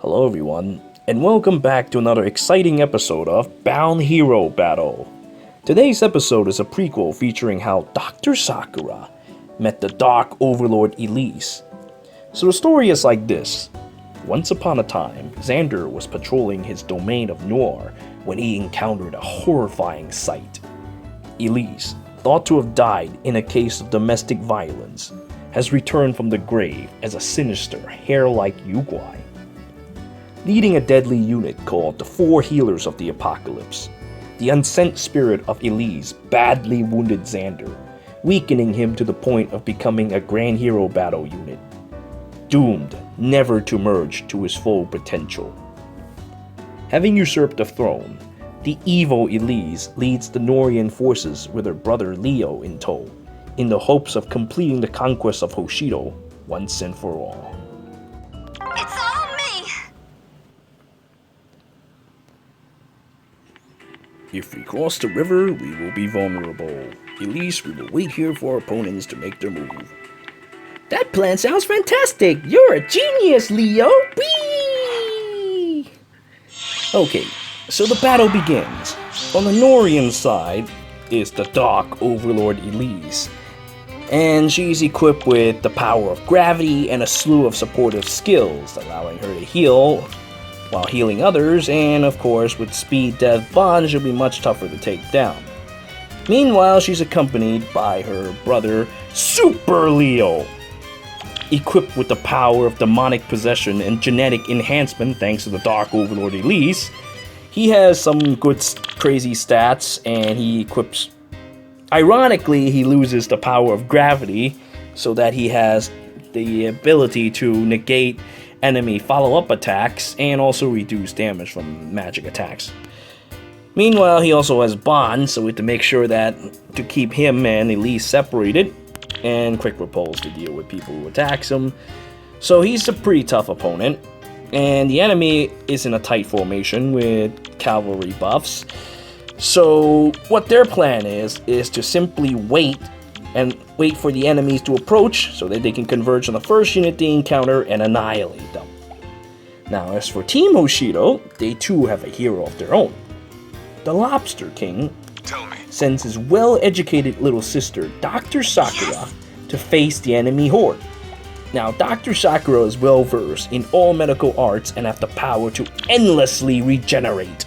Hello everyone, and welcome back to another exciting episode of Bound Hero Battle. Today's episode is a prequel featuring how Dr. Sakura met the Dark Overlord Elise. So the story is like this. Once upon a time, Xander was patrolling his domain of Nohr when he encountered a horrifying sight. Elise, thought to have died in a case of domestic violence, has returned from the grave as a sinister, hair-like Yugwai. Leading a deadly unit called the Four Healers of the Apocalypse, the unsent spirit of Elise badly wounded Xander, weakening him to the point of becoming a Grand Hero Battle unit, doomed never to merge to his full potential. Having usurped the throne, the evil Elise leads the Nohrian forces with her brother Leo in tow, in the hopes of completing the conquest of Hoshido once and for all. It's all me! If we cross the river, we will be vulnerable. Elise, we will wait here for our opponents to make their move. That plan sounds fantastic! You're a genius, Leo! Whee! Okay, so the battle begins. On the Nohrian side is the Dark Overlord Elise, and she's equipped with the power of gravity and a slew of supportive skills, allowing her to heal while healing others, and of course with speed, death, bond, she'll be much tougher to take down. Meanwhile, she's accompanied by her brother Super Leo, equipped with the power of demonic possession and genetic enhancement thanks to the Dark Overlord Elise. He has some good crazy stats, and he equips... Ironically, he loses the power of gravity, so that he has the ability to negate enemy follow-up attacks, and also reduce damage from magic attacks. Meanwhile, he also has Bond, so we have to make sure that to keep him and Elise separated, and Quick Repulse to deal with people who attacks him. So he's a pretty tough opponent, and the enemy is in a tight formation with cavalry buffs. So what their plan is to simply wait for the enemies to approach so that they can converge on the first unit they encounter and annihilate them. Now as for Team Hoshido, they too have a hero of their own. The Lobster King sends his well-educated little sister, Dr. Sakura, to face the enemy horde. Now, Dr. Sakura is well-versed in all medical arts and has the power to endlessly regenerate.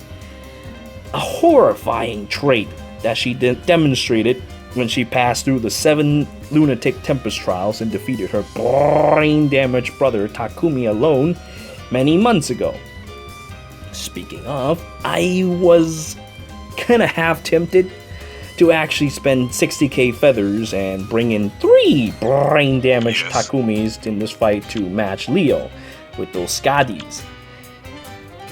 A horrifying trait that she demonstrated when she passed through the 7 lunatic Tempest trials and defeated her brain-damaged brother Takumi alone many months ago. Speaking of, I was kinda half tempted to actually spend 60k feathers and bring in 3 brain-damaged Takumis in this fight to match Leo with those Skadis.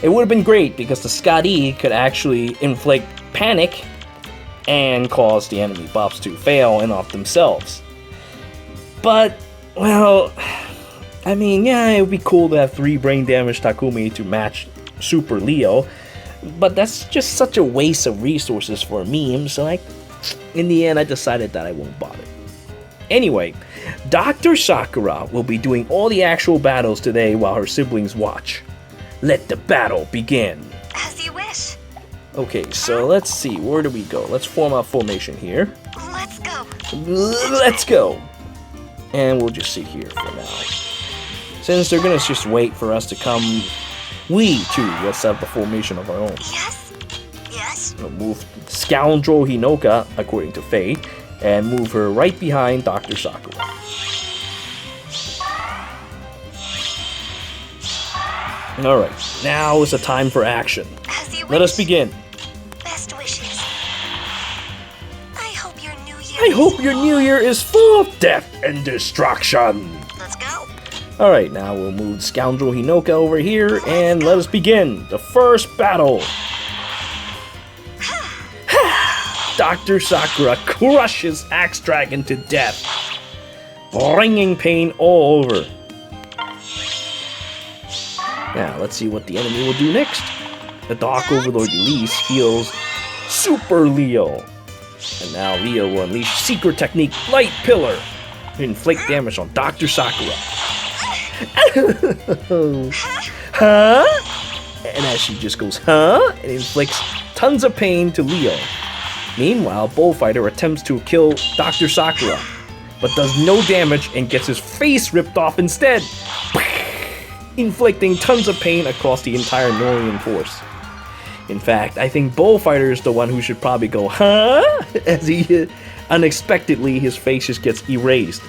It would have been great because the Skadi could actually inflict panic and cause the enemy buffs to fail and off themselves. But, well, I mean, yeah, it would be cool to have 3 brain-damaged Takumi to match Super Leo, but that's just such a waste of resources for a meme, so in the end I decided that I won't bother. Anyway, Dr. Sakura will be doing all the actual battles today while her siblings watch. Let the battle begin. As you wish. Okay, so let's see, where do we go? Let's form our formation here. Let's go. Let's go! And we'll just sit here for now. Since they're gonna just wait for us to come, we too will set up a formation of our own. Yes. We'll move Scoundrel Hinoka, according to Faye, and move her right behind Dr. Sakura. Alright, now is the time for action. As you wish. Let us begin. Best wishes. I hope your new year is full of death and destruction. Let's go. Alright, now we'll move Scoundrel Hinoka over here, and let us begin the first battle. Dr. Sakura crushes Axe Dragon to death, bringing pain all over. Now, let's see what the enemy will do next. The Dark Overlord Elise heals Super Leo. And now Leo will unleash Secret Technique Light Pillar to inflict damage on Dr. Sakura. huh? And as she just goes, huh? It inflicts tons of pain to Leo. Meanwhile, Bullfighter attempts to kill Dr. Sakura, but does no damage and gets his face ripped off instead, inflicting tons of pain across the entire Nohrian force. In fact, I think Bullfighter is the one who should probably go, huh? As he unexpectedly, his face just gets erased.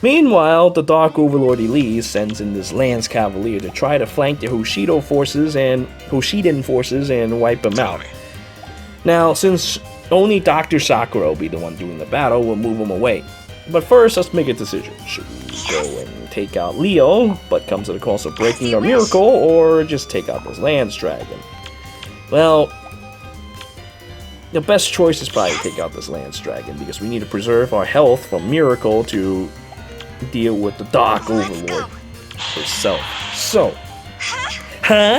Meanwhile, the Dark Overlord Elise sends in this Lance Cavalier to try to flank the Hoshidan forces and wipe them out. Now, since only Dr. Sakura will be the one doing the battle, we'll move him away. But first, let's make a decision. Should we go and take out Leo, but comes at the cost of breaking our miracle, or just take out this Lance Dragon? Well, the best choice is probably to take out this Lance Dragon, because we need to preserve our health from miracle to deal with the Dark Overlord herself. So, huh?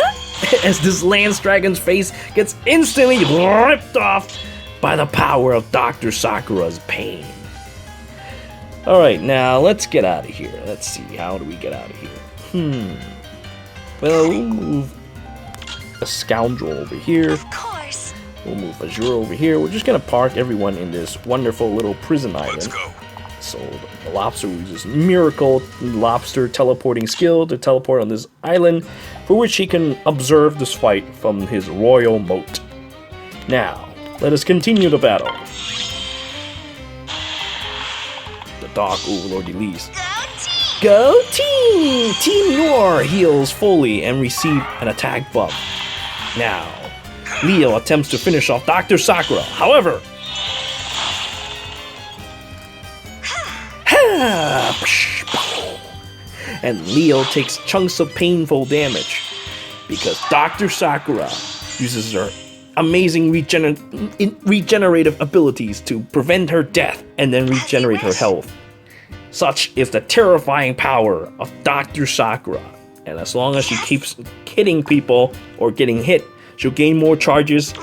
As this Lance Dragon's face gets instantly ripped off by the power of Dr. Sakura's pain. Alright, now let's get out of here. Let's see, how do we get out of here? Well, we'll move a Scoundrel over here. Of course. We'll move Azure over here. We're just gonna park everyone in this wonderful little prison island. Let's go. So the lobster uses miracle lobster teleporting skill to teleport on this island, for which he can observe this fight from his royal moat. Now, let us continue the battle. The Dark Overlord Elise. Go team! Team Nohr heals fully and receive an attack buff. Now, Leo attempts to finish off Dr. Sakura. However, and Leo takes chunks of painful damage because Dr. Sakura uses her amazing regenerative abilities to prevent her death and then regenerate her health. Such is the terrifying power of Dr. Sakura, and as long as she keeps hitting people or getting hit, she'll gain more charges,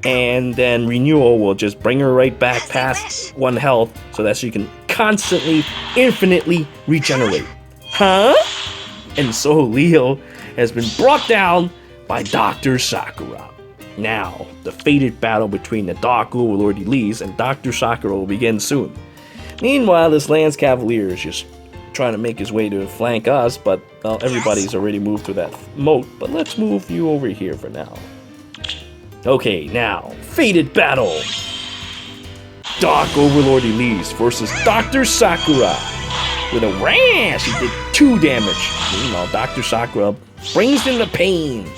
and then renewal will just bring her right back past 1 health so that she can constantly, infinitely regenerate. Huh? And so Leo has been brought down by Dr. Sakura. Now, the fated battle between the Dark Overlord Elise and Dr. Sakura will begin soon. Meanwhile, this Lance Cavalier is just trying to make his way to flank us, but well, everybody's already moved to that moat, but let's move you over here for now. Okay, now, fated battle. Dark Overlord Elise versus Dr. Sakura. With a rash, he did 2 damage. Meanwhile, Dr. Sakura brings in the pain.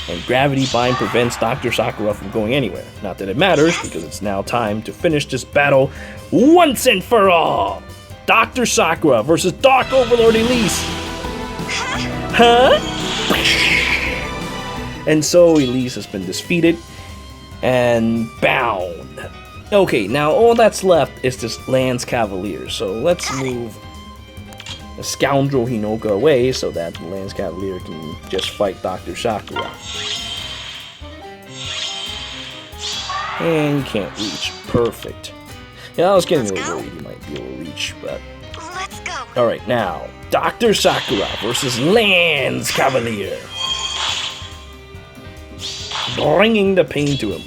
And Gravity Bind prevents Dr. Sakura from going anywhere. Not that it matters, because it's now time to finish this battle once and for all. Dr. Sakura versus Dark Overlord Elise. Huh? And so Elise has been defeated and bound. Okay, now all that's left is this Lance Cavalier. So let's move the Scoundrel Hinoka away so that the Lance Cavalier can just fight Dr. Sakura. And can't reach. Perfect. Yeah, I was getting a little worried he might be able to reach, but... Let's go. Alright, now, Dr. Sakura versus Lance Cavalier. Bringing the pain to him.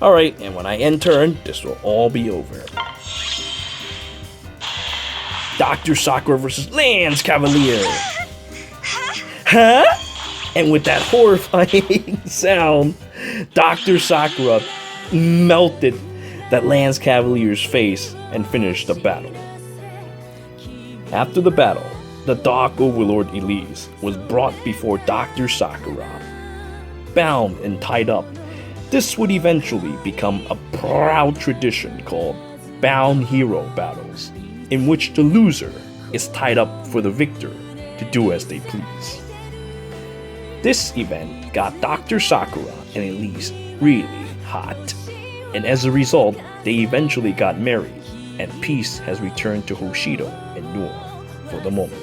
Alright, and when I end turn, this will all be over. Dr. Sakura versus Lance Cavalier. Huh? And with that horrifying sound, Dr. Sakura melted that Lance Cavalier's face and finished the battle. After the battle, the Dark Overlord Elise was brought before Dr. Sakura, bound and tied up. This would eventually become a proud tradition called Bound Hero Battles, in which the loser is tied up for the victor to do as they please. This event got Dr. Sakura and Elise really hot, and as a result, they eventually got married, and peace has returned to Hoshido and Nohr for the moment.